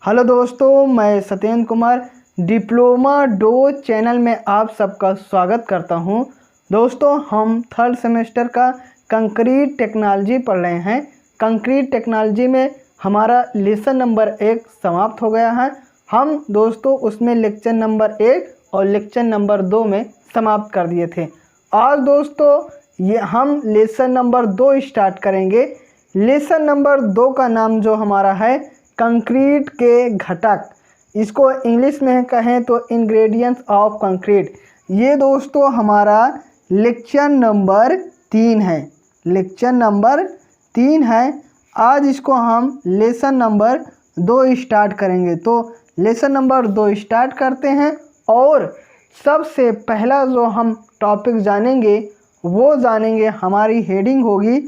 Hello दोस्तों, मैं Satyendra Kumar diploma डो चैनल में आप सबका स्वागत करता हूं। दोस्तों, हम थर्ड सेमेस्टर का कंक्रीट टेक्नोलॉजी पढ़ रहे हैं। कंक्रीट टेक्नोलॉजी में हमारा लेसन नंबर 1 समाप्त हो गया है। हम दोस्तों उसमें लेक्चर नंबर 1 और लेक्चर नंबर 2 में समाप्त कर दिए थे। आज दोस्तों ये हम लेसन नंबर 2 स्टार्ट करेंगे। लेसन नंबर 2 का नाम जो हमारा है कंक्रीट के घटक, इसको इंग्लिश में कहें तो इंग्रेडिएंट्स ऑफ कंक्रीट। ये दोस्तों हमारा लेक्चर नंबर 3 है। लेक्चर नंबर 3 है। आज इसको हम लेसन नंबर 2 स्टार्ट करेंगे। तो लेसन नंबर 2 स्टार्ट करते हैं और सबसे पहला जो हम टॉपिक जानेंगे वो जानेंगे, हमारी हेडिंग होगी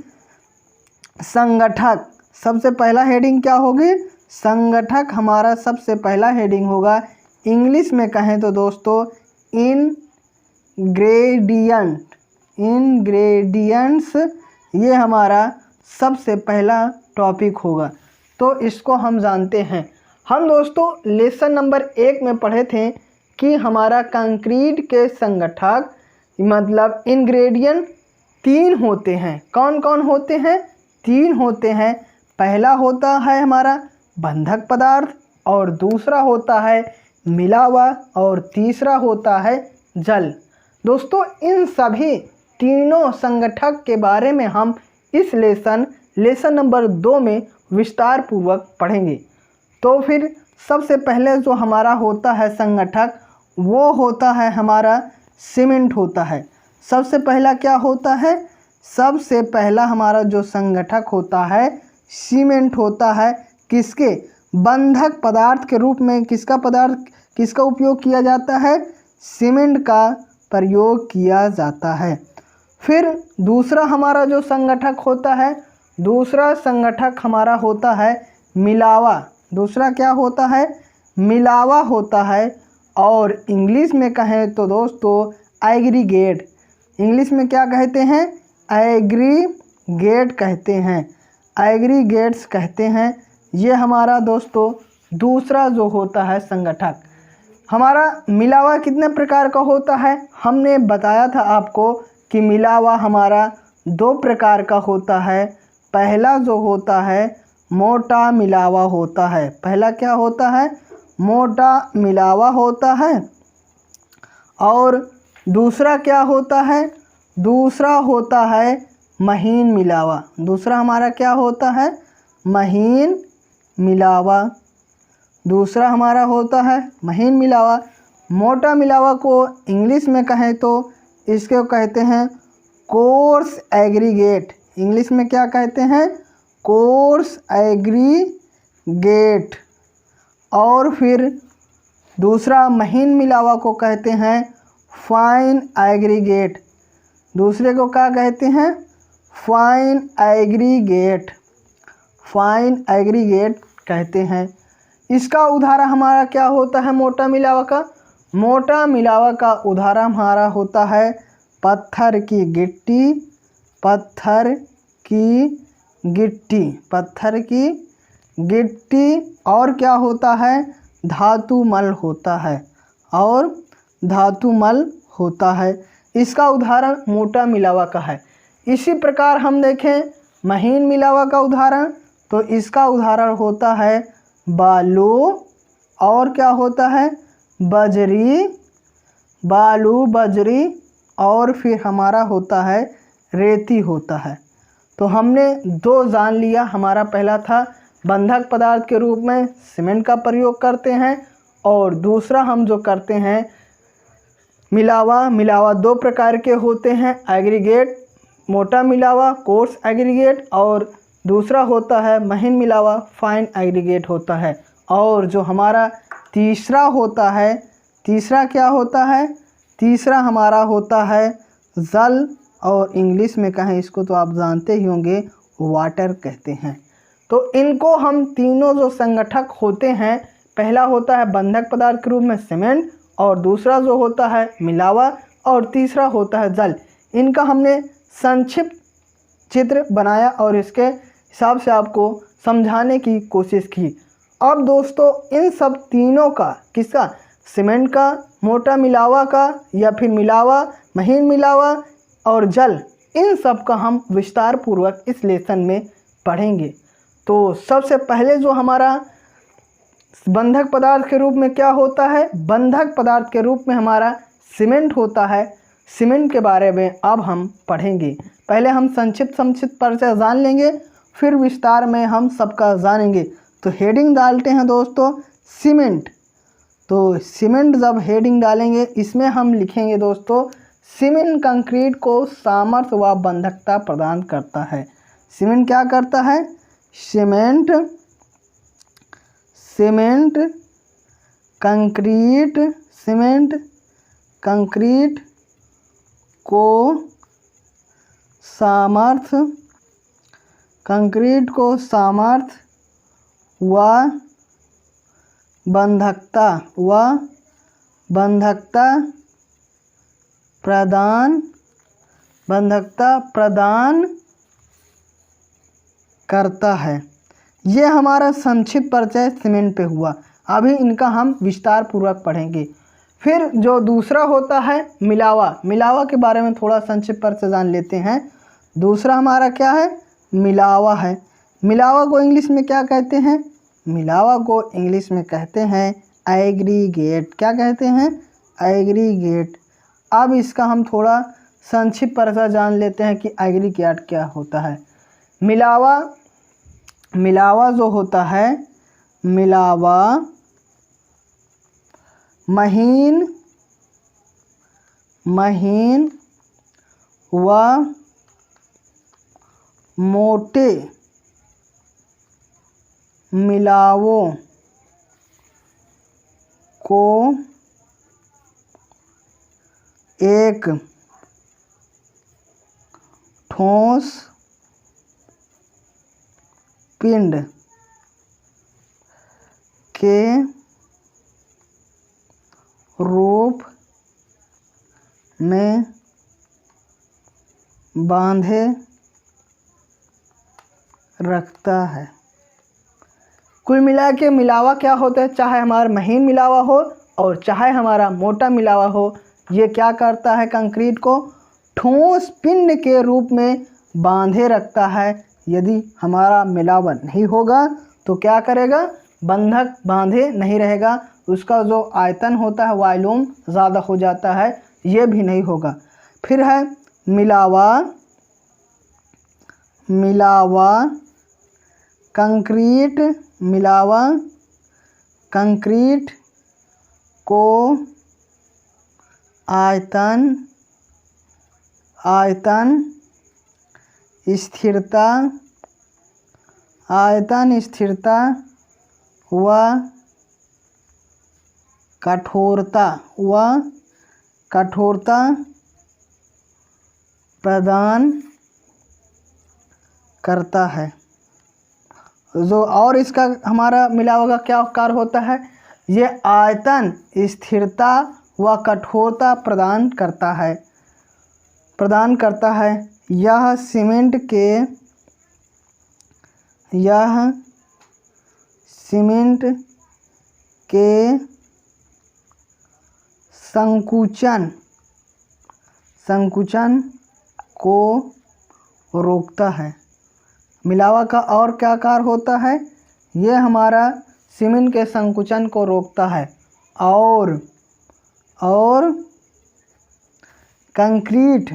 संगठक। सबसे पहला हेडिंग क्या होगी? संगठक हमारा सबसे पहला हेडिंग होगा। इंग्लिश में कहें तो दोस्तों इंग्रेडिएंट्स ये हमारा सबसे पहला टॉपिक होगा। तो इसको हम जानते हैं। हम दोस्तों लेसन नंबर 1 में पढ़े थे कि हमारा कंक्रीट के संगठक मतलब इंग्रेडिएंट 3 होते हैं। कौन कौन होते हैं? 3 होते हैं। पहला होता है हमारा बंधक पदार्थ, और दूसरा होता है मिलावा, और तीसरा होता है जल। दोस्तों इन सभी तीनों संगठक के बारे में हम इस लेसन नंबर 2 में विस्तार पूर्वक पढ़ेंगे। तो फिर सबसे पहले जो हमारा होता है संगठक वो होता है हमारा सीमेंट होता है। सबसे पहला क्या होता है? सबसे पहला हमारा जो संगठक होता है सीमेंट होता है। किसके? बंधक पदार्थ के रूप में किसका उपयोग किया जाता है? सीमेंट का प्रयोग किया जाता है। फिर दूसरा हमारा जो संगठक होता है, दूसरा संगठक हमारा होता है मिलावा। दूसरा क्या होता है? मिलावा होता है। और इंग्लिश में कहें तो दोस्तों एग्रीगेट। इंग्लिश में क्या कहते हैं? एग्रीगेट कहते हैं। एग्रीगेट्स कहते हैं। ये हमारा दोस्तों दूसरा जो होता है संगठक। हमारा मिलावा कितने प्रकार का होता है? हमने बताया था आपको कि मिलावा हमारा 2 प्रकार का होता है। पहला जो होता है मोटा मिलावा होता है। पहला क्या होता है? मोटा मिलावा होता है। और दूसरा क्या होता है? दूसरा होता है महीन मिलावा। दूसरा हमारा क्या होता है? महीन मिलावा। दूसरा हमारा होता है महीन मिलावा। मोटा मिलावा को इंग्लिश में कहें तो इसको कहते हैं कोर्स एग्रीगेट। इंग्लिश में क्या कहते हैं? Coarse aggregate. और फिर दूसरा महीन मिलावा को कहते हैं फाइन एग्रीगेट। दूसरे को क्या कहते हैं? Fine aggregate. फाइन एग्रीगेट कहते हैं। इसका उदाहरण हमारा क्या होता है मोटा मिलावा का? मोटा मिलावा का उदाहरण हमारा होता है पत्थर की गिट्टी। पत्थर की गिट्टी। पत्थर की गिट्टी। और क्या होता है? धातु मल होता है। और धातु मल होता है। इसका उदाहरण मोटा मिलावा का है। इसी प्रकार हम देखें महीन मिलावा का उदाहरण, तो इसका उदाहरण होता है बालू। और क्या होता है? बजरी। बालू बजरी। और फिर हमारा होता है रेती होता है। तो हमने 2 जान लिया। हमारा पहला था बंधक पदार्थ के रूप में सीमेंट का प्रयोग करते हैं, और दूसरा हम जो करते हैं मिलावा। मिलावा 2 प्रकार के होते हैं, एग्रीगेट मोटा मिलावा कोर्स एग्रीगेट, और दूसरा होता है महीन मिलावा फाइन एग्रीगेट होता है। और जो हमारा तीसरा होता है, तीसरा क्या होता है? तीसरा हमारा होता है जल, और इंग्लिश में कहें इसको तो आप जानते ही होंगे वाटर कहते हैं। तो इनको हम तीनों जो संगठक होते हैं, पहला होता है बंधक पदार्थ के रूप में सीमेंट, और दूसरा जो होता है मिलावा, और तीसरा होता है जल। इनका हमने संक्षिप्त चित्र बनाया और इसके हिसाब से आपको समझाने की कोशिश की। अब दोस्तों इन सब तीनों का, किसका, सीमेंट का, मोटा मिलावा का या फिर मिलावा, महीन मिलावा और जल, इन सब का हम विस्तार पूर्वक इस लेसन में पढ़ेंगे। तो सबसे पहले जो हमारा बंधक पदार्थ के रूप में क्या होता है, बंधक पदार्थ के रूप में हमारा सीमेंट होता है। सीमेंट के बारे में अब हम पढ़ेंगे। पहले हम संक्षिप्त परिचय जान लेंगे, फिर विस्तार में हम सबका जानेंगे। तो हेडिंग डालते हैं दोस्तों सीमेंट। तो सीमेंट जब हेडिंग डालेंगे इसमें हम लिखेंगे दोस्तों, सीमेंट कंक्रीट को सामर्थ्य व बंधकता प्रदान करता है। सीमेंट क्या करता है, सीमेंट कंक्रीट को सामर्थ्य व बंधकता प्रदान करता है। ये हमारा संक्षिप्त परिचय सीमेंट पे हुआ। अभी इनका हम विस्तार पूर्वक पढ़ेंगे। फिर जो दूसरा होता है मिलावा के बारे में थोड़ा संक्षिप्त परिचय जान लेते हैं। दूसरा हमारा क्या है, मिलावा है। मिलावा को इंग्लिश में क्या कहते हैं, मिलावा को इंग्लिश में कहते हैं एग्रीगेट। क्या कहते हैं, एग्रीगेट। अब इसका हम थोड़ा संक्षिप्त परिचय जान लेते हैं कि एग्रीगेट क्या होता है। मिलावा जो होता है, मिलावा महीन व मोटे मिलावों को एक ठोस पिंड के रूप में बांधे रखता है। कुल मिला के मिलावा क्या होता है, चाहे हमारा महीन मिलावा हो और चाहे हमारा मोटा मिलावा हो, ये क्या करता है, कंक्रीट को ठोस पिंड के रूप में बांधे रखता है। यदि हमारा मिलावा नहीं होगा तो क्या करेगा, बंधक बांधे नहीं रहेगा, उसका जो आयतन होता है वॉल्यूम ज़्यादा हो जाता है, ये भी नहीं होगा। फिर है मिलावा कंक्रीट को आयतन स्थिरता व कठोरता प्रदान करता है। जो और इसका हमारा मिलावा का क्या कार्य होता है, ये आयतन स्थिरता व कठोरता प्रदान करता है। यह सीमेंट के संकुचन को रोकता है। मिलावा का और क्या कार्य होता है, ये हमारा सीमेंट के संकुचन को रोकता है। और कंक्रीट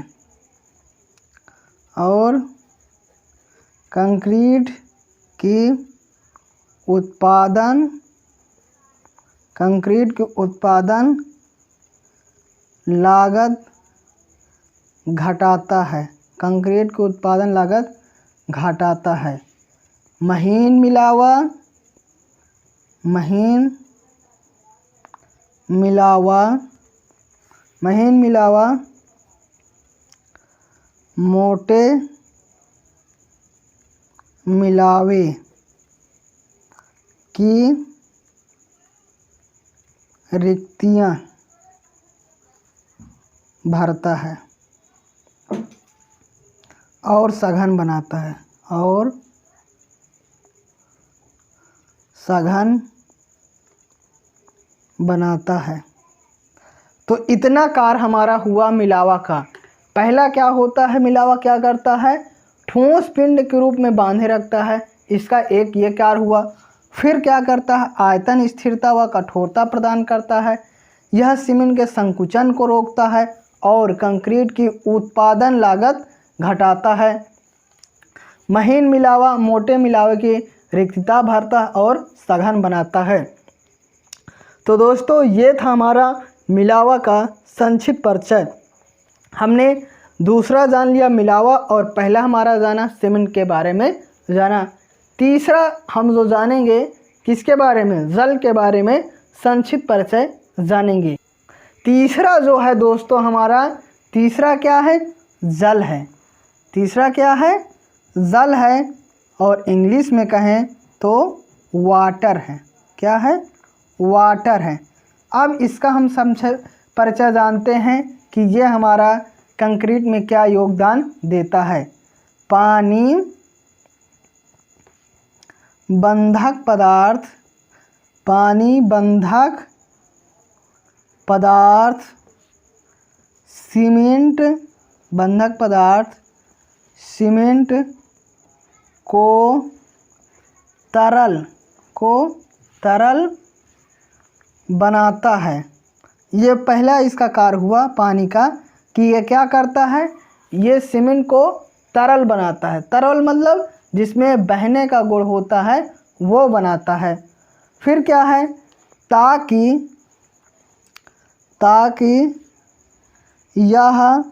की उत्पादन लागत घटाता है। कंक्रीट की उत्पादन लागत घटाता है। महीन मिलावा मोटे मिलावे की रिक्तियां भरता है और सघन बनाता है। सघन बनाता है। तो इतना कार्य हमारा हुआ मिलावा का। पहला क्या होता है, मिलावा क्या करता है, ठोस पिंड के रूप में बांधे रखता है, इसका एक ये कार्य हुआ। फिर क्या करता है, आयतन स्थिरता व कठोरता प्रदान करता है। यह सीमेंट के संकुचन को रोकता है और कंक्रीट की उत्पादन लागत घटाता है। महीन मिलावा मोटे मिलावे की रिक्तता भरता है और सघन बनाता है। तो दोस्तों ये था हमारा मिलावा का संक्षिप्त परिचय। हमने दूसरा जान लिया मिलावा और पहला हमारा जाना सीमेंट के बारे में जाना। तीसरा हम जो जानेंगे किसके बारे में, जल के बारे में संक्षिप्त परिचय जानेंगे। तीसरा जो है दोस्तों हमारा, तीसरा क्या है, जल है। तीसरा क्या है, जल है और इंग्लिश में कहें तो वाटर है। क्या है, वाटर है। अब इसका हम परिचय जानते हैं कि ये हमारा कंक्रीट में क्या योगदान देता है। पानी बंधक पदार्थ, पानी बंधक पदार्थ, सीमेंट बंधक पदार्थ, सीमेंट को तरल बनाता है। ये पहला इसका कार्य हुआ पानी का कि ये क्या करता है, ये सीमेंट को तरल बनाता है। तरल मतलब जिसमें बहने का गुण होता है वो बनाता है। फिर क्या है, ताकि यह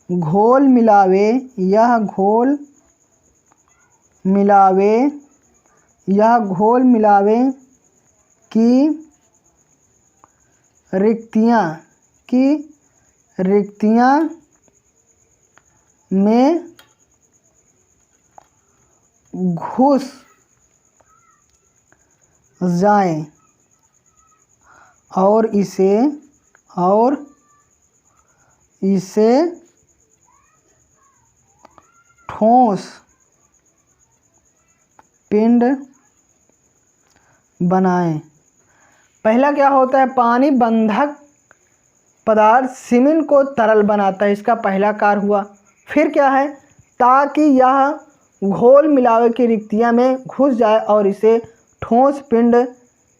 घोल मिलावे की रिक्तियाँ में घुस जाए और इसे ठोस पिंड बनाएं। पहला क्या होता है, पानी बंधक पदार्थ सीमेंट को तरल बनाता है, इसका पहला कार्य हुआ। फिर क्या है, ताकि यह घोल मिलावे की रिक्तियाँ में घुस जाए और इसे ठोस पिंड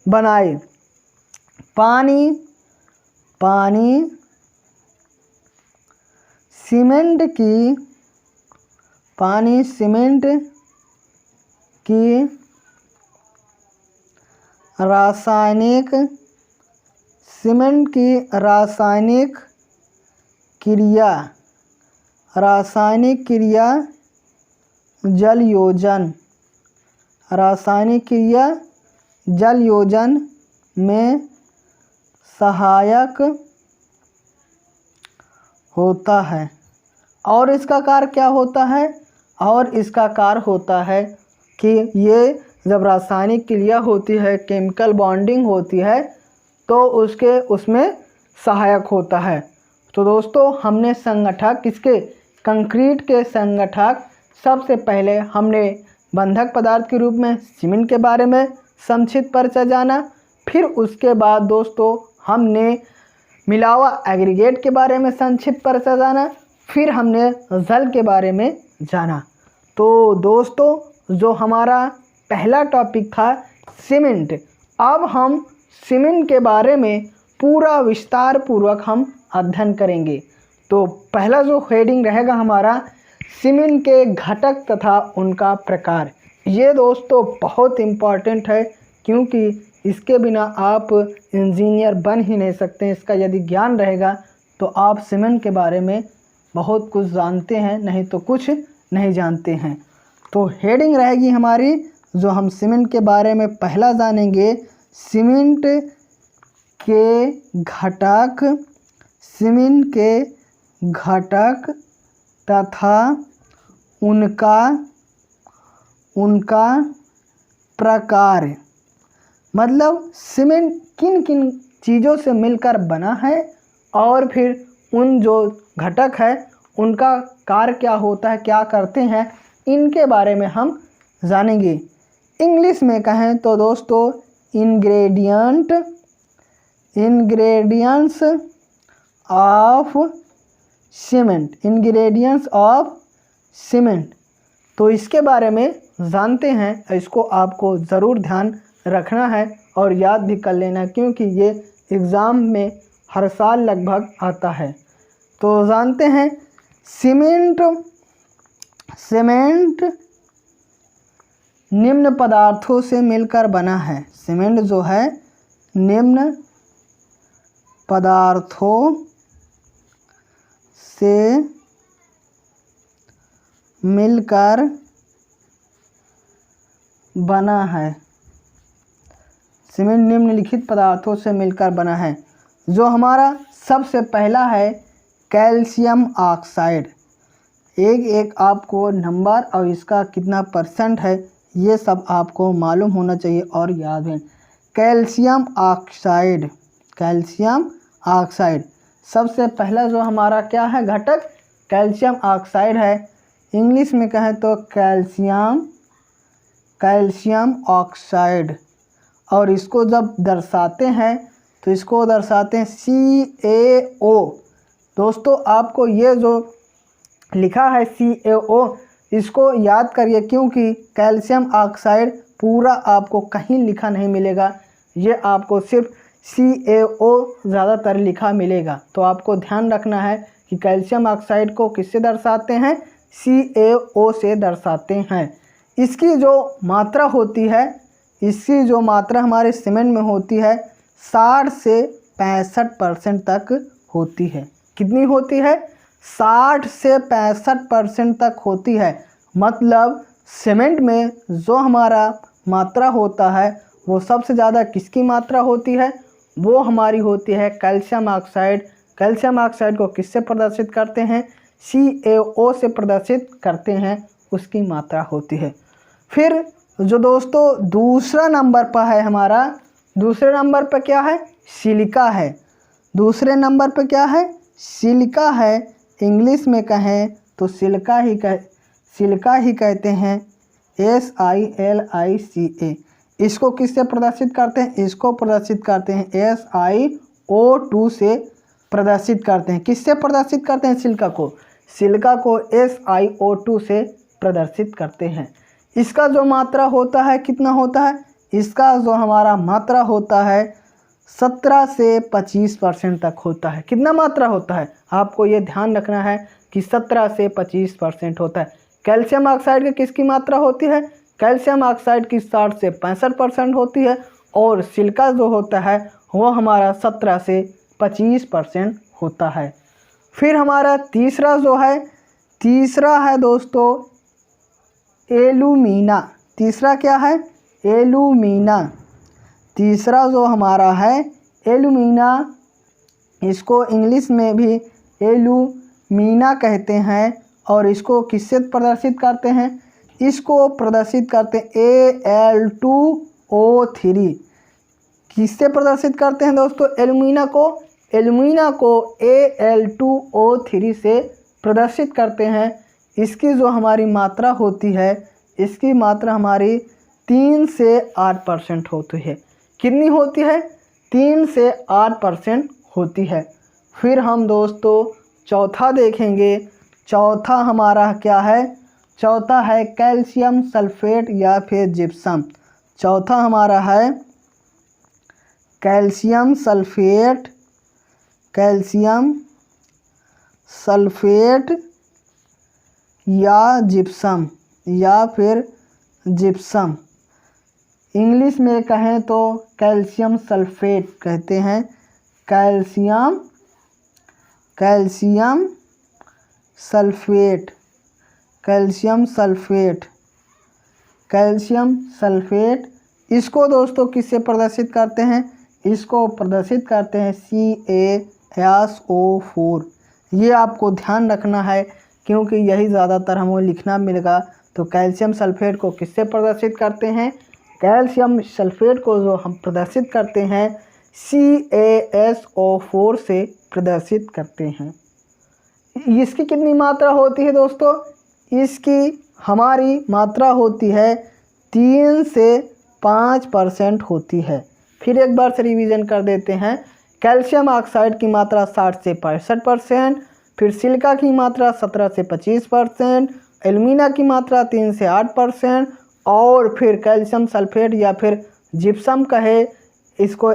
बनाए। पानी सीमेंट की रासायनिक क्रिया जल योजन में सहायक होता है। और इसका कार्य क्या होता है, और इसका कार्य होता है कि ये जब रासायनिक क्रिया होती है, केमिकल बॉन्डिंग होती है, तो उसमें सहायक होता है। तो दोस्तों हमने संगठक किसके, कंक्रीट के संगठक, सबसे पहले हमने बंधक पदार्थ के रूप में सीमेंट के बारे में संक्षिप्त परिचय जाना। फिर उसके बाद दोस्तों हमने मिलावा एग्रीगेट के बारे में संक्षिप्त परिचय जाना। फिर हमने जल के बारे में जाना। तो दोस्तों जो हमारा पहला टॉपिक था सीमेंट, अब हम सीमेंट के बारे में पूरा विस्तार पूर्वक हम अध्ययन करेंगे। तो पहला जो हेडिंग रहेगा हमारा, सीमेंट के घटक तथा उनका प्रकार। ये दोस्तों बहुत इम्पॉर्टेंट है, क्योंकि इसके बिना आप इंजीनियर बन ही नहीं सकते। इसका यदि ज्ञान रहेगा तो आप सीमेंट के बारे में बहुत कुछ जानते हैं, नहीं तो कुछ नहीं जानते हैं। तो हेडिंग रहेगी हमारी, जो हम सीमेंट के बारे में पहला जानेंगे, सीमेंट के घटक तथा उनका प्रकार। मतलब सीमेंट किन किन चीज़ों से मिलकर बना है और फिर उन जो घटक है उनका कार्य क्या होता है, क्या करते हैं, इनके बारे में हम जानेंगे। इंग्लिश में कहें तो दोस्तों इंग्रेडिएंट्स ऑफ सीमेंट। तो इसके बारे में जानते हैं, इसको आपको ज़रूर ध्यान रखना है और याद भी कर लेना, क्योंकि ये एग्ज़ाम में हर साल लगभग आता है। तो जानते हैं सीमेंट निम्न पदार्थों से मिलकर बना है। सीमेंट जो है निम्न पदार्थों से मिलकर बना है। सीमेंट निम्नलिखित पदार्थों से मिलकर बना है। जो हमारा सबसे पहला है कैल्शियम ऑक्साइड। एक आपको नंबर और इसका कितना परसेंट है ये सब आपको मालूम होना चाहिए और याद है। कैल्शियम ऑक्साइड सबसे पहला जो हमारा क्या है घटक, कैल्शियम ऑक्साइड है। इंग्लिश में कहें तो कैल्शियम ऑक्साइड। और इसको जब दर्शाते हैं तो इसको दर्शाते हैं CaO। दोस्तों आपको ये जो लिखा है CaO इसको याद करिए, क्योंकि कैल्शियम ऑक्साइड पूरा आपको कहीं लिखा नहीं मिलेगा, ये आपको सिर्फ CaO ज़्यादातर लिखा मिलेगा। तो आपको ध्यान रखना है कि कैल्शियम ऑक्साइड को किससे दर्शाते हैं, CaO से दर्शाते हैं। इसकी जो मात्रा होती है, इसकी जो मात्रा हमारे सीमेंट में होती है 60 से 65% तक होती है। कितनी होती है, 60 से 65% तक होती है। मतलब सीमेंट में जो हमारा मात्रा होता है वो सबसे ज़्यादा किसकी मात्रा होती है, वो हमारी होती है कैल्शियम ऑक्साइड। कैल्शियम ऑक्साइड को किससे प्रदर्शित करते हैं, CaO से प्रदर्शित करते हैं, उसकी मात्रा होती है। फिर जो दोस्तों दूसरा नंबर पर है हमारा, दूसरे नंबर पर क्या है, सिलिका है। दूसरे नंबर पर क्या है, सिलिका है। इंग्लिश में कहें तो सिलिका ही कहते हैं, SiLiCa। इसको किससे प्रदर्शित करते हैं, इसको प्रदर्शित करते हैं SiO2 से प्रदर्शित करते हैं। किससे प्रदर्शित करते हैं, सिलिका को SiO2 से प्रदर्शित करते हैं। इसका जो मात्रा होता है कितना होता है, इसका जो हमारा मात्रा होता है 17 से 25% तक होता है। कितना मात्रा होता है, आपको ये ध्यान रखना है कि 17 से 25% होता है। कैल्शियम ऑक्साइड की किसकी मात्रा होती है, कैल्शियम ऑक्साइड की 60 से 65% होती है, और सिलिका जो होता है वो हमारा 17 से 25% होता है। फिर हमारा तीसरा है दोस्तों एल्यूमिना। तीसरा क्या है, एल्यूमिना। तीसरा जो हमारा है एल्यूमिना, इसको इंग्लिश में भी एल्यूमिना कहते हैं। और इसको किससे प्रदर्शित करते हैं, इसको प्रदर्शित करते हैं Al2O3। किससे प्रदर्शित करते हैं दोस्तों, एल्यूमिना को Al2O3 से प्रदर्शित करते हैं। इसकी जो हमारी मात्रा होती है, इसकी मात्रा हमारी 3 से 8% होती है। कितनी होती है, 3 से 8% होती है। फिर हम दोस्तों चौथा देखेंगे। चौथा हमारा क्या है, चौथा है कैल्शियम सल्फेट या फिर जिप्सम। चौथा हमारा है कैल्शियम सल्फेट या फिर जिप्सम। इंग्लिश में कहें तो कैल्शियम सल्फेट कहते हैं। कैल्शियम सल्फेट इसको दोस्तों किससे प्रदर्शित करते हैं, इसको प्रदर्शित करते हैं CaSO4। ये आपको ध्यान रखना है, क्योंकि यही ज़्यादातर हमें लिखना मिलेगा। तो कैल्शियम सल्फेट को किससे प्रदर्शित करते हैं, कैल्शियम सल्फेट को जो हम प्रदर्शित करते हैं CaSO4 से प्रदर्शित करते हैं। इसकी कितनी मात्रा होती है दोस्तों, इसकी हमारी मात्रा होती है 3 से 5% होती है। फिर एक बार से रिवीजन कर देते हैं। कैल्शियम ऑक्साइड की मात्रा 60 से 65%, फिर सिलिका की मात्रा 17 से 25%, एल्यूमिना की मात्रा 3 से 8%, और फिर कैल्शियम सल्फेट या फिर जिप्सम कहे इसको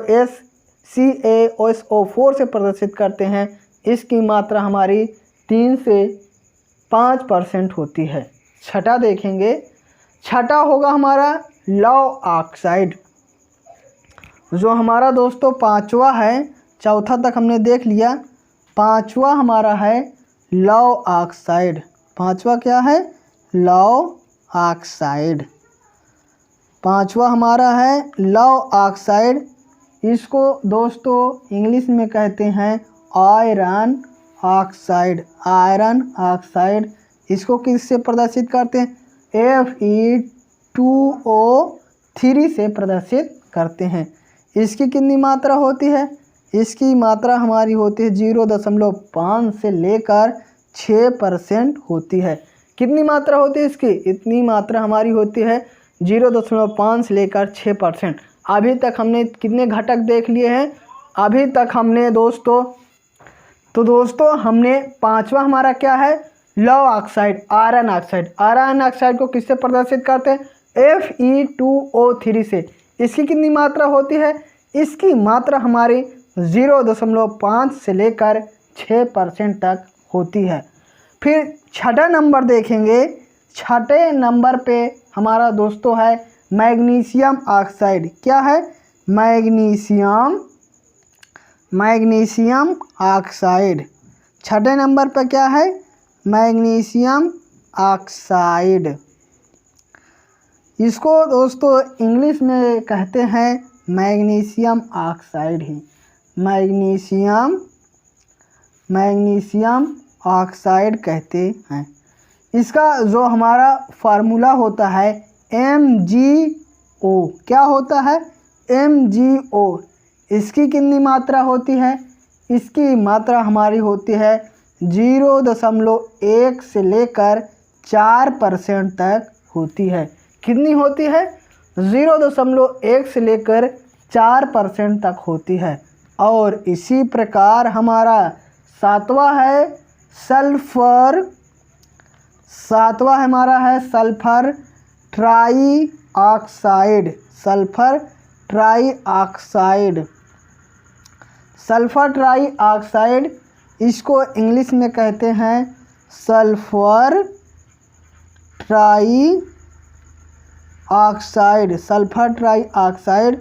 CaSO4 से प्रदर्शित करते हैं, इसकी मात्रा हमारी 3 से 5% होती है। छठा देखेंगे, छठा होगा हमारा लौह ऑक्साइड, जो हमारा दोस्तों पांचवा है। चौथा तक हमने देख लिया, पांचवा हमारा है लौह ऑक्साइड। पांचवा क्या है? लौह ऑक्साइड। पांचवा हमारा है लौह ऑक्साइड। इसको दोस्तों इंग्लिश में कहते हैं आयरन ऑक्साइड। आयरन ऑक्साइड इसको किससे प्रदर्शित करते हैं? Fe2O3 से प्रदर्शित करते हैं। इसकी कितनी मात्रा होती है? इसकी मात्रा हमारी होती है 0.5 से लेकर 6% होती है। कितनी मात्रा होती है इसकी? इतनी मात्रा हमारी होती है 0.5 से लेकर 6%। अभी तक हमने कितने घटक देख लिए हैं? अभी तक हमने दोस्तों हमने पांचवा हमारा क्या है? लौह oxide, iron oxide. Iron oxide को किससे प्रदर्शित करते हैं? Fe2O3 से। इसकी कितनी मात्रा होती है? इसकी मात्रा हमारी 0.5 से लेकर 6% तक होती है। फिर छठा नंबर देखेंगे। छठे नंबर पे हमारा दोस्तों है मैग्नीशियम ऑक्साइड। क्या है? Magnesium oxide. छठे नंबर पे क्या है? Magnesium oxide. इसको दोस्तों इंग्लिश में कहते हैं मैग्नीशियम ऑक्साइड ही। मैग्नीशियम ऑक्साइड कहते हैं। इसका जो हमारा फार्मूला होता है MgO। क्या होता है? MgO। इसकी कितनी मात्रा होती है? इसकी मात्रा हमारी होती है 0.1 से लेकर 4% तक होती है। कितनी होती है? 0.1 से लेकर 4% तक होती है। और इसी प्रकार हमारा सातवां है सल्फर। सातवां हमारा है sulphur trioxide. Sulphur trioxide. Sulphur trioxide इसको इंग्लिश में कहते हैं सल्फर ट्राईऑक्साइड। सल्फर ट्राईऑक्साइड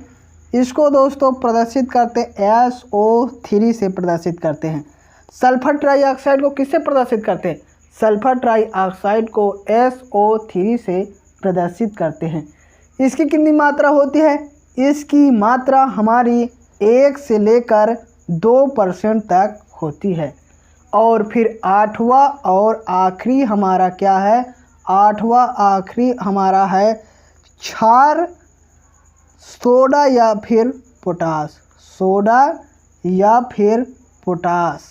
इसको दोस्तों प्रदर्शित करते SO3 से प्रदर्शित करते हैं। सल्फर ट्राईऑक्साइड को किससे प्रदर्शित करते हैं? सल्फर ट्राईऑक्साइड को SO3 से प्रदर्शित करते हैं। इसकी कितनी मात्रा होती है? इसकी मात्रा हमारी 1 से लेकर 2% तक होती है। और फिर आठवां और आखिरी हमारा क्या है? आठवां आखिरी हमारा है क्षार सोडा या फिर पोटास। सोडा या फिर पोटास।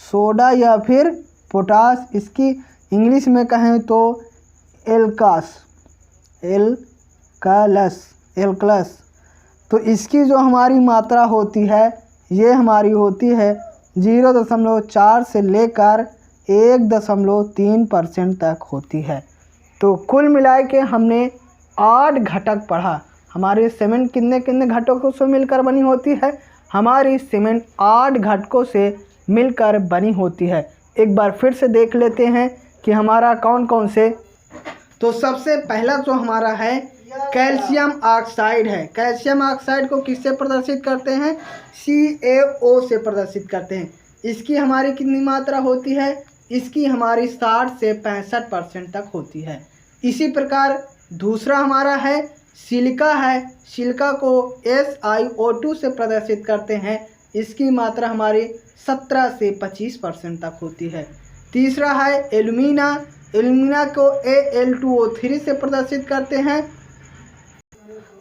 सोडा या फिर पोटास इसकी इंग्लिश में कहें तो एल्कलस। तो इसकी जो हमारी मात्रा होती है ये हमारी होती है 0.4 से लेकर 1.3% तक होती है। तो कुल मिलाए के हमने 8 घटक पढ़ा। हमारी सीमेंट कितने कितने घटकों से मिलकर बनी होती है? हमारी सीमेंट 8 घटकों से मिलकर बनी होती है। एक बार फिर से देख लेते हैं कि हमारा कौन कौन से। तो सबसे पहला जो हमारा है कैल्शियम ऑक्साइड है। कैल्शियम ऑक्साइड को किससे प्रदर्शित करते हैं? CaO से प्रदर्शित करते हैं। इसकी हमारी कितनी मात्रा होती है? इसकी हमारी 60 से 65% तक होती है। इसी प्रकार दूसरा हमारा है सिलिका है। सिलिका को SiO2 से प्रदर्शित करते हैं। इसकी मात्रा हमारी 17 से 25% तक होती है। तीसरा है एल्यूमिना। एल्यूमिना को Al2O3 से प्रदर्शित करते हैं।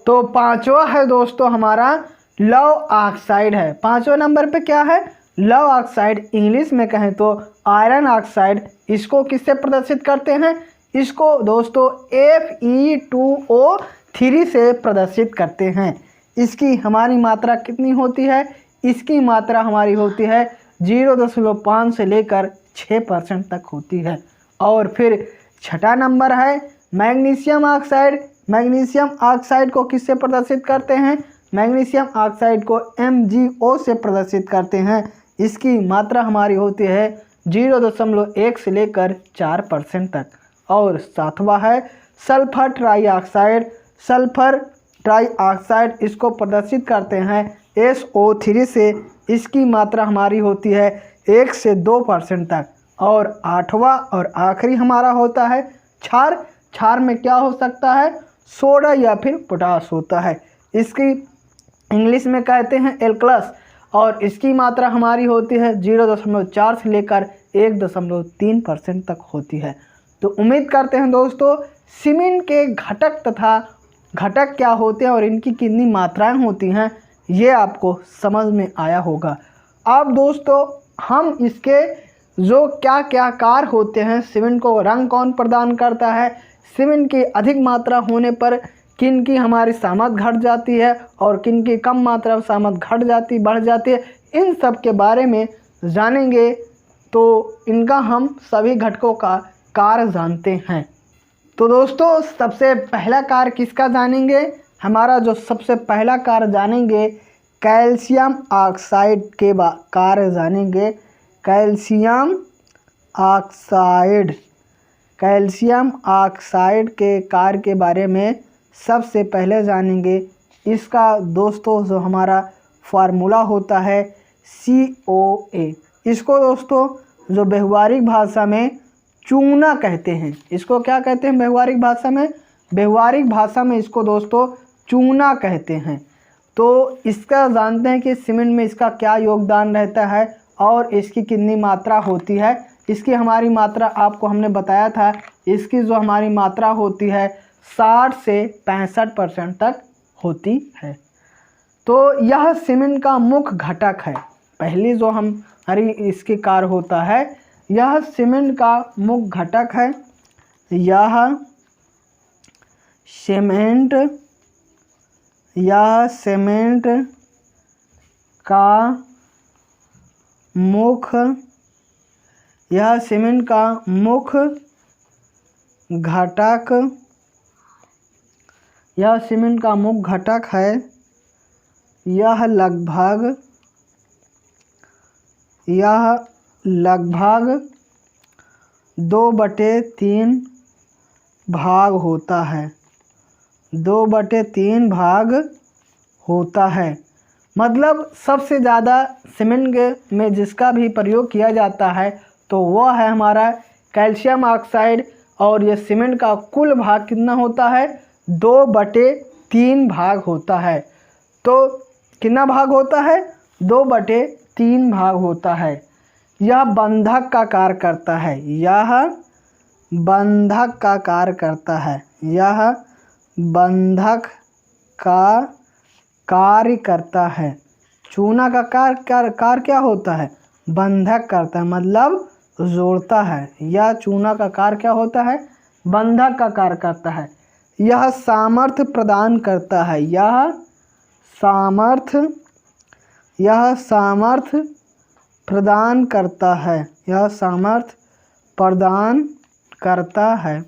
तो पांचवा है दोस्तों हमारा लौह ऑक्साइड है। पांचवा नंबर पे क्या है? लौह ऑक्साइड। इंग्लिश में कहें तो आयरन ऑक्साइड। इसको किससे प्रदर्शित करते हैं? इसको दोस्तों Fe2O3 से प्रदर्शित करते हैं। इसकी हमारी मात्रा कितनी होती है? इसकी मात्रा हमारी होती है 0.5 से लेकर 6% तक होती है। और फिर छठा नंबर है मैग्नीशियम ऑक्साइड। मैग्नीशियम ऑक्साइड को किससे प्रदर्शित करते हैं? मैग्नीशियम ऑक्साइड को MgO से प्रदर्शित करते हैं। इसकी मात्रा हमारी होती है 0.1 से लेकर 4% तक। और सातवां है सल्फर ट्राईऑक्साइड। सल्फर ट्राईऑक्साइड इसको प्रदर्शित करते हैं SO3 से। इसकी मात्रा हमारी होती है 1 से 2% तक। और आठवां और आखिरी हमारा होता है क्षार। क्षार में क्या हो सकता है? सोडा या फिर पोटाश होता है। इसकी इंग्लिश में कहते हैं एल्कलस। और इसकी मात्रा हमारी होती है 0.4 से लेकर 1.3% तक होती है। तो उम्मीद करते हैं दोस्तों सीमेंट के घटक तथा घटक क्या होते हैं और इनकी कितनी मात्राएं होती हैं ये आपको समझ में आया होगा। अब दोस्तों हम इसके जो क्या क्या कार्य होते हैं, सीमेंट को रंग कौन प्रदान करता है, सीमेंट की अधिक मात्रा होने पर किन की हमारी सामर्थ्य घट जाती है और किन की कम मात्रा में सामर्थ्य बढ़ जाती है, इन सब के बारे में जानेंगे। तो इनका हम सभी घटकों का कार्य जानते हैं। तो दोस्तों सबसे पहला कार्य किसका जानेंगे? हमारा जो सबसे पहला कार्य जानेंगे कैल्शियम ऑक्साइड के कार्य जानेंगे। कैल्शियम ऑक्साइड, कैल्शियम ऑक्साइड के कार्य के बारे में सबसे पहले जानेंगे। इसका दोस्तों जो हमारा फार्मूला होता है COA। इसको दोस्तों जो व्यवहारिक भाषा में चूना कहते हैं। इसको क्या कहते हैं व्यवहारिक भाषा में? व्यवहारिक भाषा में इसको दोस्तों चूना कहते हैं। तो इसका जानते हैं कि सीमेंट में इसका क्या योगदान रहता है और इसकी कितनी मात्रा होती है। इसकी हमारी मात्रा आपको हमने बताया था, इसकी जो हमारी मात्रा होती है 60 से 65% तक होती है। तो यह सीमेंट का मुख्य घटक है। पहली जो हमारी इसके कार्य होता है, यह सीमेंट का मुख्य घटक है। यह सीमेंट का मुख्य घटक, यह सीमेंट का मुख्य घटक है। यह लगभग 2/3 भाग होता है। 2/3 भाग होता है। मतलब सबसे ज़्यादा सीमेंट में जिसका भी प्रयोग किया जाता है तो वह है हमारा कैल्शियम ऑक्साइड। और ये सीमेंट का कुल भाग कितना होता है? 2/3 भाग होता है। तो कितना भाग होता है? 2/3 भाग होता है। यह बंधक का कार्य करता है। यह बंधक का कार्य करता है। यह बंधक का कार्य करता है। चूना का कार्य क्या होता है? बंधक करता है, मतलब जोड़ता है। यह चूना का कार्य क्या होता है? बंधक का कार्य करता है। यह सामर्थ्य प्रदान करता है। यह सामर्थ्य प्रदान करता है। यह सामर्थ्य प्रदान करता है।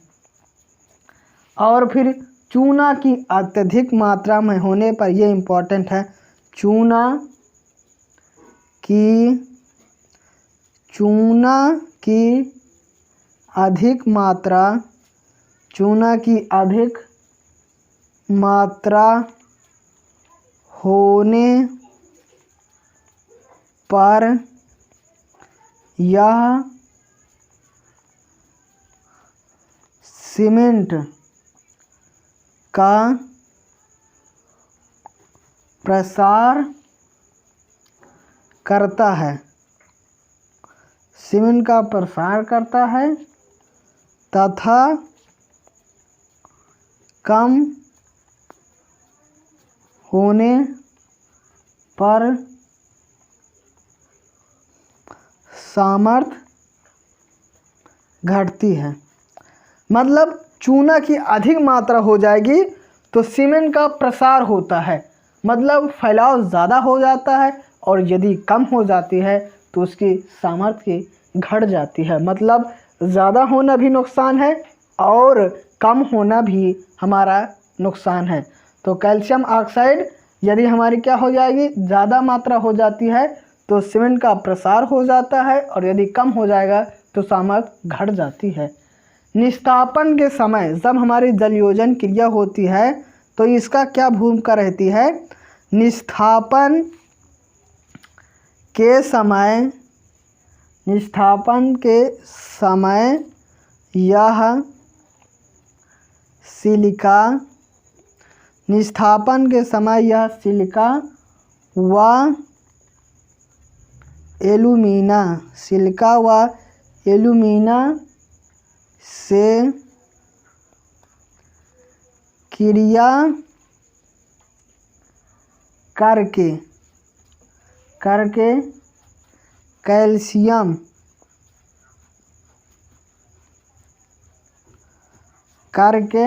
और फिर चूना की अत्यधिक मात्रा में होने पर, यह इम्पोर्टेंट है, चूना की अधिक मात्रा होने पर यह सीमेंट का प्रसार करता है। सीमेंट का प्रसार करता है तथा कम होने पर सामर्थ्य घटती है। मतलब चूना की अधिक मात्रा हो जाएगी तो सीमेंट का प्रसार होता है, मतलब फैलाव ज़्यादा हो जाता है, और यदि कम हो जाती है तो उसकी सामर्थ्य घट जाती है। मतलब ज़्यादा होना भी नुकसान है और कम होना भी हमारा नुकसान है। तो कैल्शियम ऑक्साइड यदि हमारी क्या हो जाएगी, ज़्यादा मात्रा हो जाती है तो सीमेंट का प्रसार हो जाता है, और यदि कम हो जाएगा तो सामर्थ्य घट जाती है। निस्तापन के समय जब हमारी जलयोजन क्रिया होती है तो इसका क्या भूमिका रहती है। निस्तापन के समय यह सिलिका व एल्यूमिना से क्रिया करके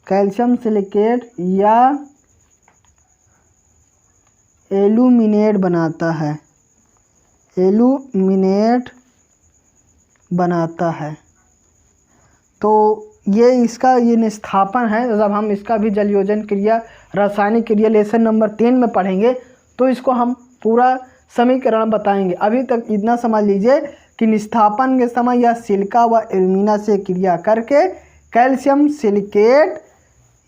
कैल्शियम सिलिकेट या एल्यूमिनेट बनाता है। तो ये निस्तापन है। जब हम इसका भी जलयोजन क्रिया रासायनिक क्रिया लेसन नंबर 3 में पढ़ेंगे तो इसको हम पूरा समीकरण बताएंगे। अभी तक इतना समझ लीजिए कि निस्तापन के समय यह सिलिका व एल्यूमिना से क्रिया करके कैल्शियम सिलिकेट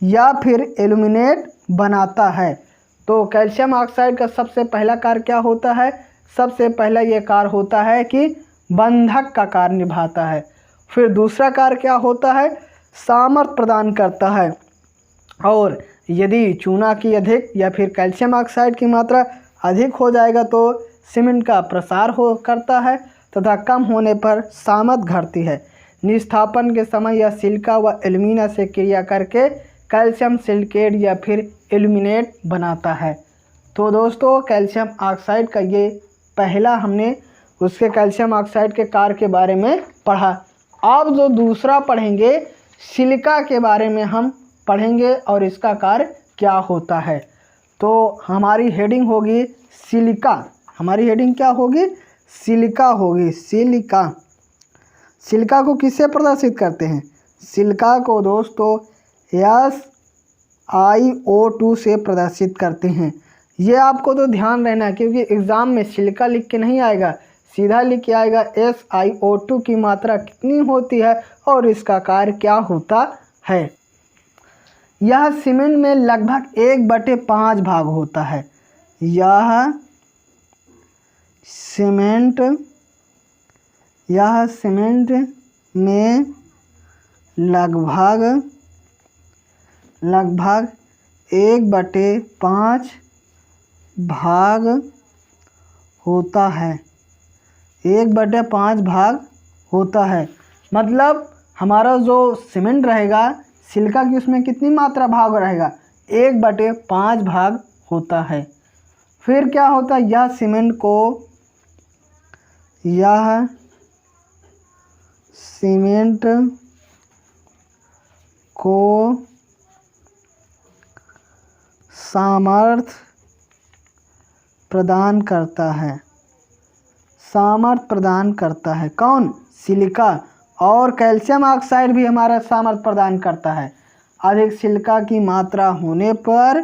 या फिर एल्यूमिनेट बनाता है। तो कैल्शियम ऑक्साइड का सबसे पहला कार्य क्या होता है। सबसे पहला ये कार्य होता है कि बंधक का कार्य निभाता है। फिर दूसरा कार्य क्या होता है, सामर्थ्य प्रदान करता है। और यदि चूना की अधिक या फिर कैल्शियम ऑक्साइड की मात्रा अधिक हो जाएगा तो सीमेंट का प्रसार करता है तथा कम होने पर सामर्थ्य घटती है। निस्तापन के समय यह सिलिका व एल्यूमिना से क्रिया करके कैल्शियम सिलिकेट या फिर एल्यूमिनेट बनाता है। तो दोस्तों कैल्शियम ऑक्साइड का ये पहला हमने उसके कैल्शियम ऑक्साइड के कार्य के बारे में पढ़ा। अब जो दूसरा पढ़ेंगे सिलिका के बारे में हम पढ़ेंगे और इसका कार्य क्या होता है। तो हमारी हेडिंग होगी सिलिका। हमारी हेडिंग क्या होगी, सिलिका होगी। सिलिका को किससे प्रदर्शित करते हैं, सिलिका को दोस्तों SiO2 से प्रदर्शित करते हैं। ये आपको तो ध्यान रहना है क्योंकि एग्ज़ाम में सिलिका लिख के नहीं आएगा, सीधा लिख के आएगा SiO2 की मात्रा कितनी होती है और इसका कार्य क्या होता है। यह सीमेंट में लगभग 1/5 भाग होता है। यह सीमेंट में लगभग 1/5 भाग होता है। 1/5 भाग होता है मतलब हमारा जो सीमेंट रहेगा सिलिका की उसमें कितनी मात्रा भाग रहेगा, 1/5 भाग होता है। फिर क्या होता है, यह सीमेंट को सामर्थ्य प्रदान करता है। कौन, सिलिका। और कैल्शियम ऑक्साइड भी हमारा सामर्थ्य प्रदान करता है। अधिक सिलिका की मात्रा होने पर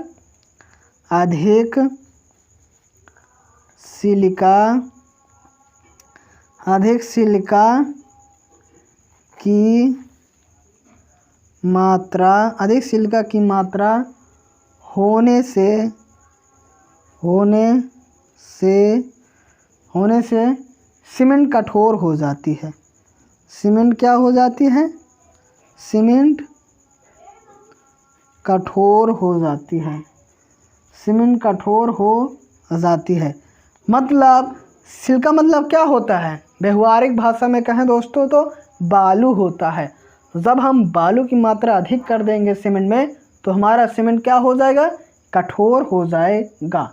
अधिक सिलिका की मात्रा होने से सीमेंट कठोर हो जाती है। सीमेंट क्या हो जाती है, सीमेंट कठोर हो जाती है। सीमेंट कठोर हो जाती है मतलब सिलिका मतलब क्या होता है, व्यवहारिक भाषा में कहें दोस्तों तो बालू होता है। जब हम बालू की मात्रा अधिक कर देंगे सीमेंट में तो हमारा सीमेंट क्या हो जाएगा, कठोर हो जाएगा।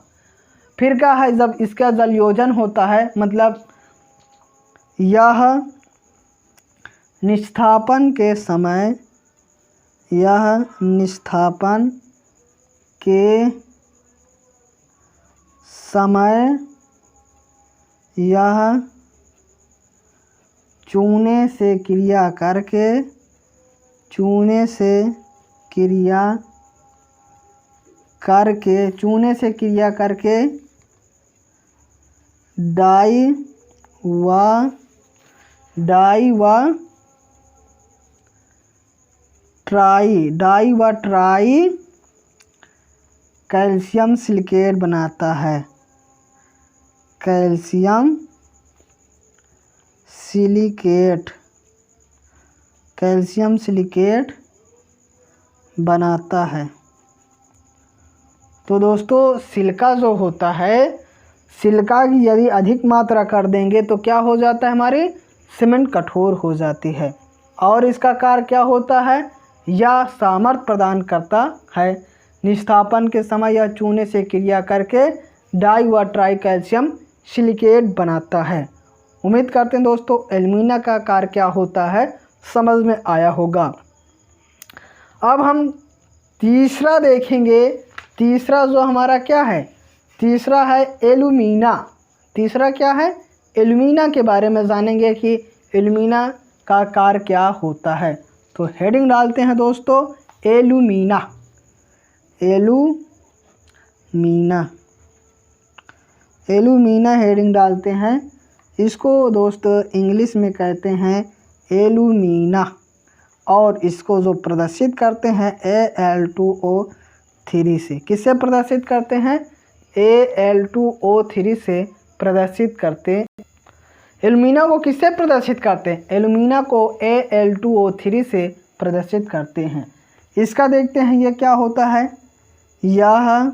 फिर क्या है, जब इसका जलयोजन होता है, मतलब यह निस्थापन के समय, यह निस्थापन के समय यह चूने से क्रिया करके, चूने से क्रिया करके डाई व ट्राई कैल्शियम सिलिकेट बनाता है, कैल्शियम सिलिकेट बनाता है। तो दोस्तों सिलिका जो होता है, सिलिका की यदि अधिक मात्रा कर देंगे तो क्या हो जाता है, हमारी सीमेंट कठोर हो जाती है। और इसका कार्य क्या होता है, यह सामर्थ्य प्रदान करता है। निस्थापन के समय यह चूने से क्रिया करके डाई व ट्राई कैल्शियम सिलिकेट बनाता है। उम्मीद करते हैं दोस्तों एल्यूमिना का कार्य क्या होता है समझ में आया होगा। अब हम तीसरा देखेंगे। तीसरा जो हमारा क्या है, तीसरा है एल्यूमिना। तीसरा क्या है, एल्यूमिना के बारे में जानेंगे कि एल्यूमिना का कार्य क्या होता है। तो हेडिंग डालते हैं दोस्तों एल्यूमिना। एल्यूमिना हेडिंग डालते हैं। इसको दोस्तों इंग्लिश में कहते हैं एल्यूमिना, और इसको जो प्रदर्शित करते हैं Al2O3 से। किससे प्रदर्शित करते हैं, Al2O3 से प्रदर्शित करते। एल्यूमिना को किससे प्रदर्शित करते हैं, एल्यूमिना को Al2O3 से प्रदर्शित करते हैं। इसका देखते हैं ये क्या होता है। यह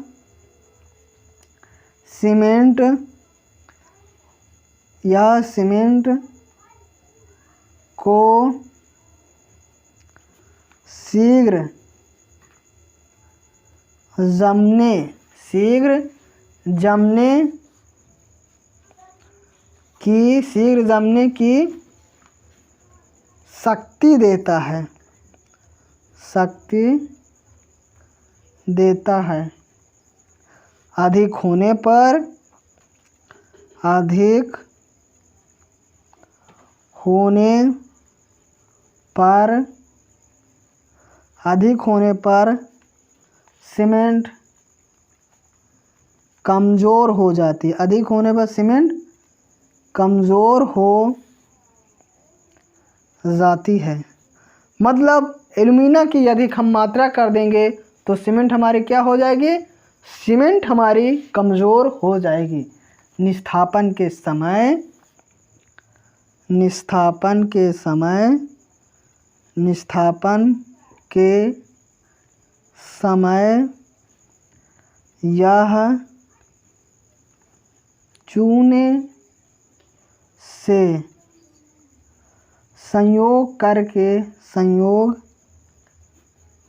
सीमेंट को शीघ्र जमने की शक्ति देता है। अधिक होने पर सीमेंट कमज़ोर हो जाती है। अधिक होने पर सीमेंट कमज़ोर हो जाती है। मतलब एल्यूमिना की यदि हम मात्रा कर देंगे तो सीमेंट हमारी क्या हो जाएगी, सीमेंट हमारी कमज़ोर हो जाएगी। निस्थापन के समय यह चूने से संयोग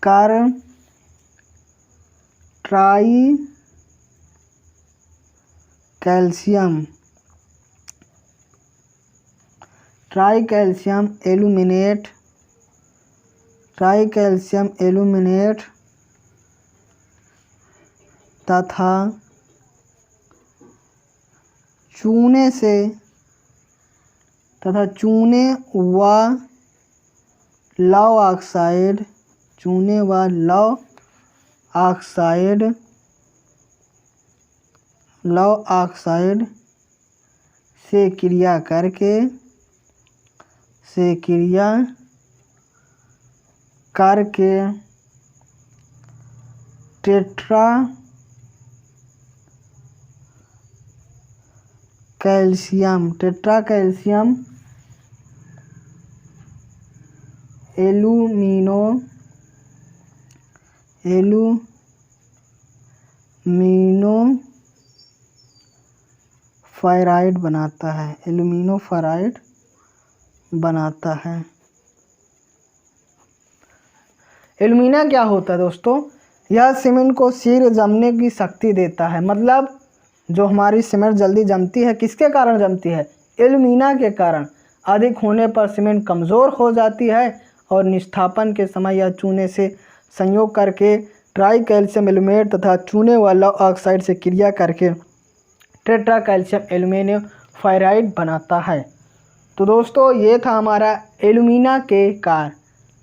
कर ट्राई कैल्शियम एल्यूमिनेट तथा चूने व लौह ऑक्साइड से क्रिया करके टेट्रा कैल्शियम एल्यूमिनो फेराइड बनाता है। एल्यूमिना क्या होता है दोस्तों, यह सीमेंट को शीघ्र जमने की शक्ति देता है। मतलब जो हमारी सीमेंट जल्दी जमती है, किसके कारण जमती है? एल्यूमिना के कारण। अधिक होने पर सीमेंट कमज़ोर हो जाती है और निस्थापन के समय यह चूने से संयोग करके ट्राई कैल्शियम एल्यूमेट तथा चूने व लौह ऑक्साइड से क्रिया करके टेट्रा कैल्शियम एल्यूमिनियम फायराइड बनाता है। तो दोस्तों ये था हमारा एल्यूमिना के कार्य।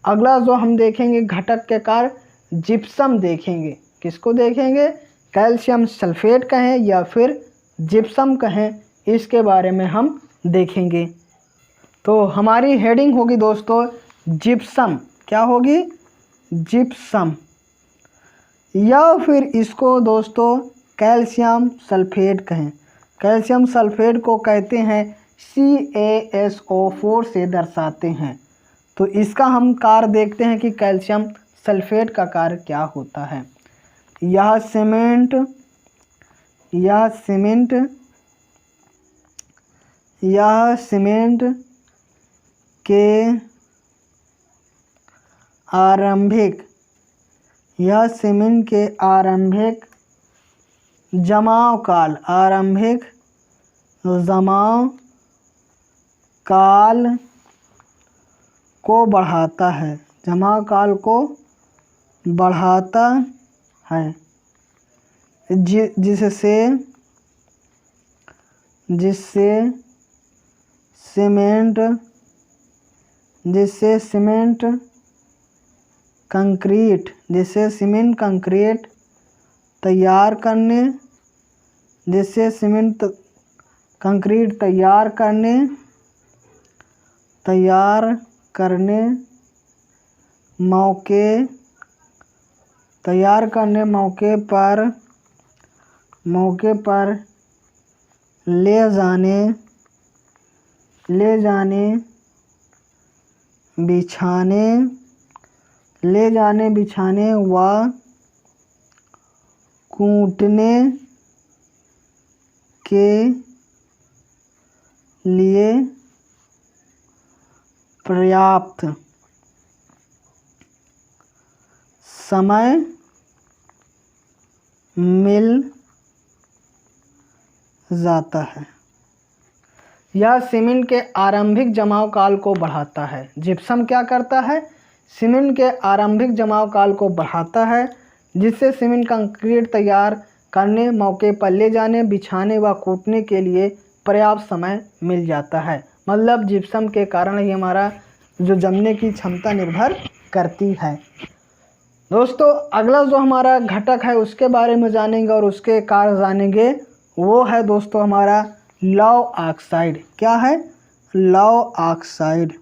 अगला जो हम देखेंगे घटक के कार्य, जिप्सम देखेंगे। किसको देखेंगे? कैल्शियम सल्फेट कहें या फिर जिप्सम कहें, इसके बारे में हम देखेंगे। तो हमारी हेडिंग होगी दोस्तों जिप्सम। क्या होगी? जिप्सम, या फिर इसको दोस्तों कैल्शियम सल्फेट कहें। कैल्शियम सल्फेट को कहते हैं CaSO4 से दर्शाते हैं। तो इसका हम कार्य देखते हैं कि कैल्शियम सल्फेट का कार्य क्या होता है। यह सीमेंट के आरंभिक जमाव काल को बढ़ाता है, जिससे सीमेंट कंक्रीट तैयार करने मौके पर ले जाने बिछाने व कूटने के लिए पर्याप्त समय मिल जाता है। यह सीमेंट के आरंभिक जमाव काल को बढ़ाता है। जिप्सम क्या करता है? सीमेंट के आरंभिक जमाव काल को बढ़ाता है, जिससे सीमेंट कंक्रीट तैयार करने, मौके पर ले जाने, बिछाने व कूटने के लिए पर्याप्त समय मिल जाता है। मतलब जिप्सम के कारण ही हमारा जो जमने की क्षमता निर्भर करती है। दोस्तों अगला जो हमारा घटक है उसके बारे में जानेंगे और उसके कार्य जानेंगे। वो है दोस्तों हमारा लौह ऑक्साइड। क्या है? लौह ऑक्साइड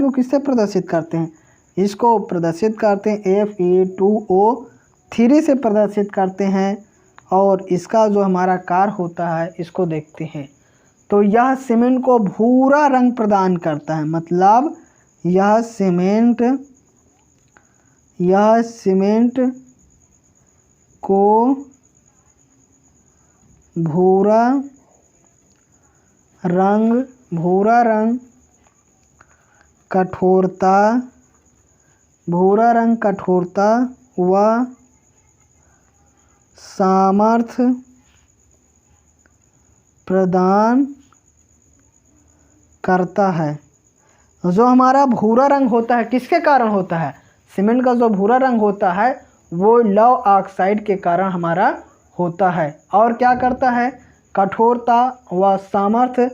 को किससे प्रदर्शित करते हैं? इसको प्रदर्शित करते हैं Fe2O3 से प्रदर्शित करते हैं। और इसका जो हमारा कार्य होता है इसको देखते हैं। तो यह सीमेंट को भूरा रंग प्रदान करता है। मतलब यह सीमेंट को भूरा रंग कठोरता व सामर्थ्य प्रदान करता है। जो हमारा भूरा रंग होता है किसके कारण होता है? सीमेंट का जो भूरा रंग होता है वो लौह ऑक्साइड के कारण हमारा होता है। और क्या करता है? कठोरता व सामर्थ्य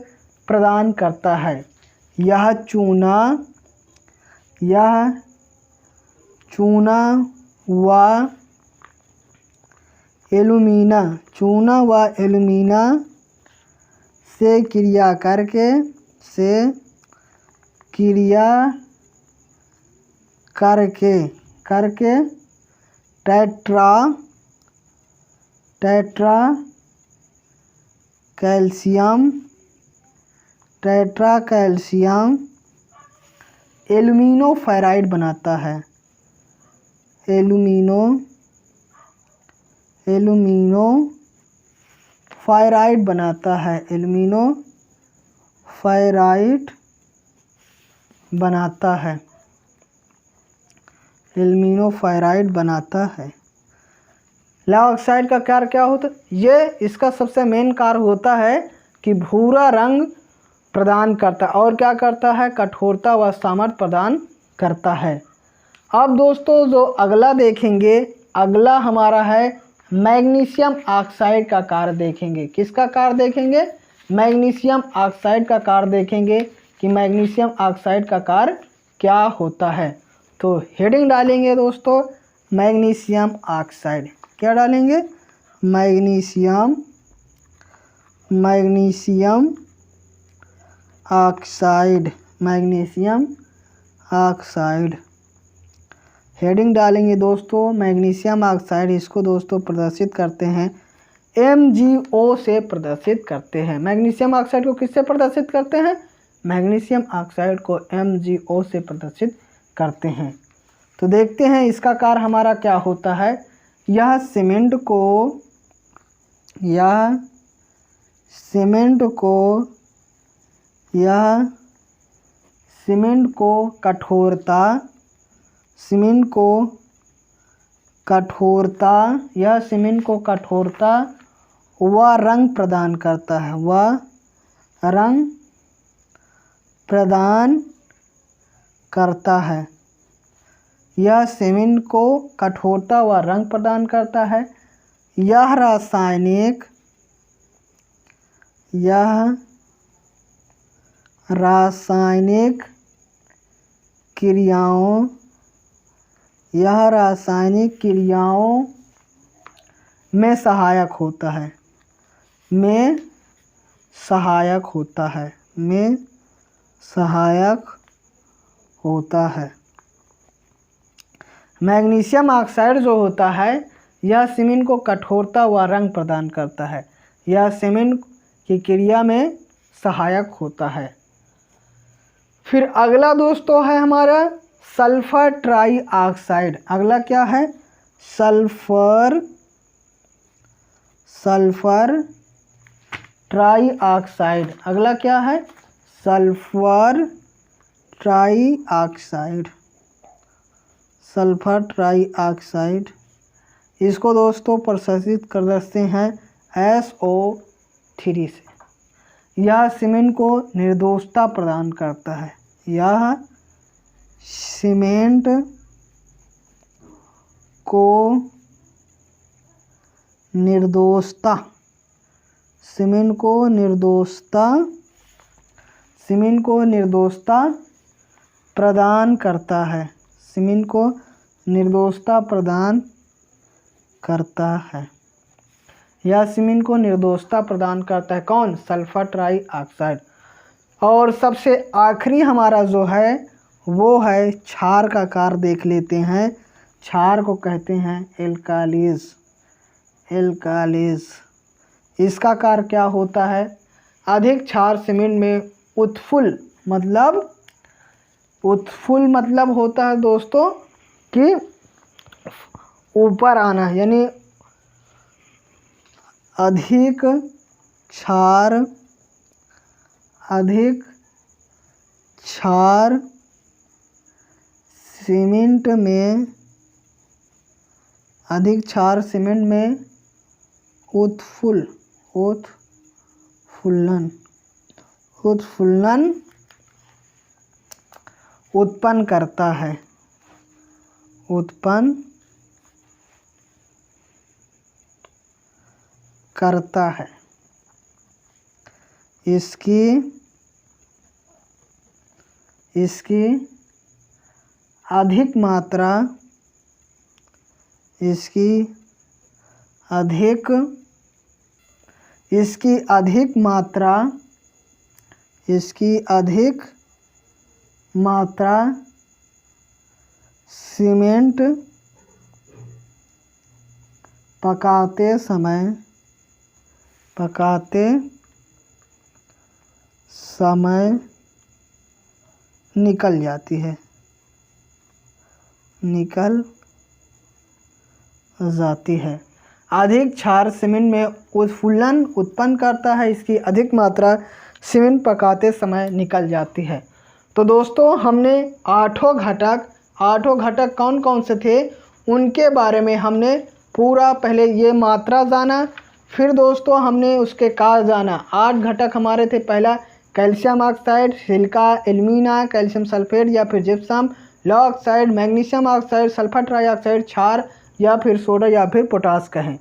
प्रदान करता है। यह चूना व एल्यूमिना से क्रिया करके टेट्रा कैल्शियम एल्यूमिनो फायराइड बनाता है। एल्यूमिनो फायराइड बनाता है। एल्यूमिनोफेराइड बनाता है। लौह ऑक्साइड का कार्य क्या होता है? ये इसका सबसे मेन कार्य होता है कि भूरा रंग प्रदान करता है और क्या करता है? कठोरता व सामर्थ्य प्रदान करता है। अब दोस्तों जो अगला देखेंगे, अगला हमारा है मैग्नीशियम ऑक्साइड का कार्य देखेंगे। किसका कार्य देखेंगे? मैग्नीशियम ऑक्साइड का कार्य देखेंगे कि मैग्नीशियम ऑक्साइड का कार्य क्या होता है। तो हेडिंग डालेंगे दोस्तों मैग्नीशियम ऑक्साइड। क्या डालेंगे? Magnesium oxide, magnesium oxide. Heading डालेंगे दोस्तों मैग्नीशियम ऑक्साइड। इसको दोस्तों प्रदर्शित करते हैं MgO से प्रदर्शित करते हैं। मैग्नीशियम ऑक्साइड को किससे प्रदर्शित करते हैं? मैग्नीशियम ऑक्साइड को MgO से प्रदर्शित करते हैं। तो देखते हैं इसका कार्य हमारा क्या होता है। यह सीमेंट को कठोरता व रंग प्रदान करता है। यह सीमेंट को कठोरता व रंग प्रदान करता है। यह रासायनिक क्रियाओं में सहायक होता है। मैग्नीशियम ऑक्साइड जो होता है यह सीमेंट को कठोरता व रंग प्रदान करता है। यह सीमेंट की क्रिया में सहायक होता है। फिर अगला दोस्तों है हमारा सल्फर ट्राईऑक्साइड। अगला क्या है? Sulphur trioxide. अगला क्या है? Sulphur trioxide. इसको दोस्तों प्रदर्शित कर सकते हैं SO3 से। यह सीमेंट को निर्दोषता प्रदान करता है। यह सीमेंट को निर्दोषता प्रदान करता है। सीमेंट को निर्दोषता प्रदान करता है। यह सीमेंट को निर्दोषता प्रदान करता है। कौन? Sulphur trioxide. और सबसे आखिरी हमारा जो है वो है क्षार का कार्य देख लेते हैं। क्षार को कहते हैं एल्कालीज। इसका कार्य क्या होता है? अधिक क्षार सीमेंट में उत्फुल्ल मतलब होता है दोस्तों कि ऊपर आना, यानी अधिक क्षार सीमेंट में उत्फुल्लन उत्पन्न करता है। इसकी अधिक मात्रा सीमेंट पकाते समय निकल जाती है। अधिक क्षार सीमेंट में उत्फुल्लन उत्पन्न करता है। इसकी अधिक मात्रा सीमेंट पकाते समय निकल जाती है। तो दोस्तों हमने 8 घटक आठों घटक कौन कौन से थे उनके बारे में हमने पूरा पहले ये मात्रा जाना, फिर दोस्तों हमने उसके कार्य जाना। 8 घटक हमारे थे। पहला calcium oxide, silica, alumina, calcium sulphate या फिर जिप्सम, लौह oxide, magnesium oxide, sulphur trioxide, क्षार या फिर सोडा या फिर पोटास कहें।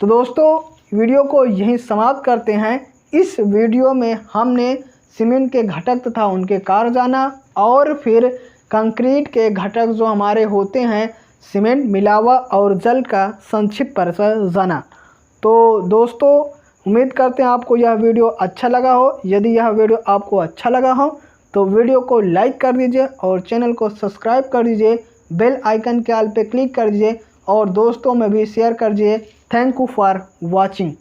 तो दोस्तों वीडियो को यहीं समाप्त करते हैं। इस वीडियो में हमने सीमेंट के घटक तथा उनके कार्य जाना और फिर कंक्रीट के घटक जो हमारे होते हैं सीमेंट, मिलावा और जल का संक्षिप्त परिचय जाना। तो दोस्तों उम्मीद करते हैं आपको यह वीडियो अच्छा लगा हो। यदि यह वीडियो आपको अच्छा लगा हो तो वीडियो को लाइक कर दीजिए और चैनल को सब्सक्राइब कर दीजिए, बेल आइकन के ऑल पे क्लिक कर दीजिए और दोस्तों में भी शेयर कर दीजिए। Thank you for watching.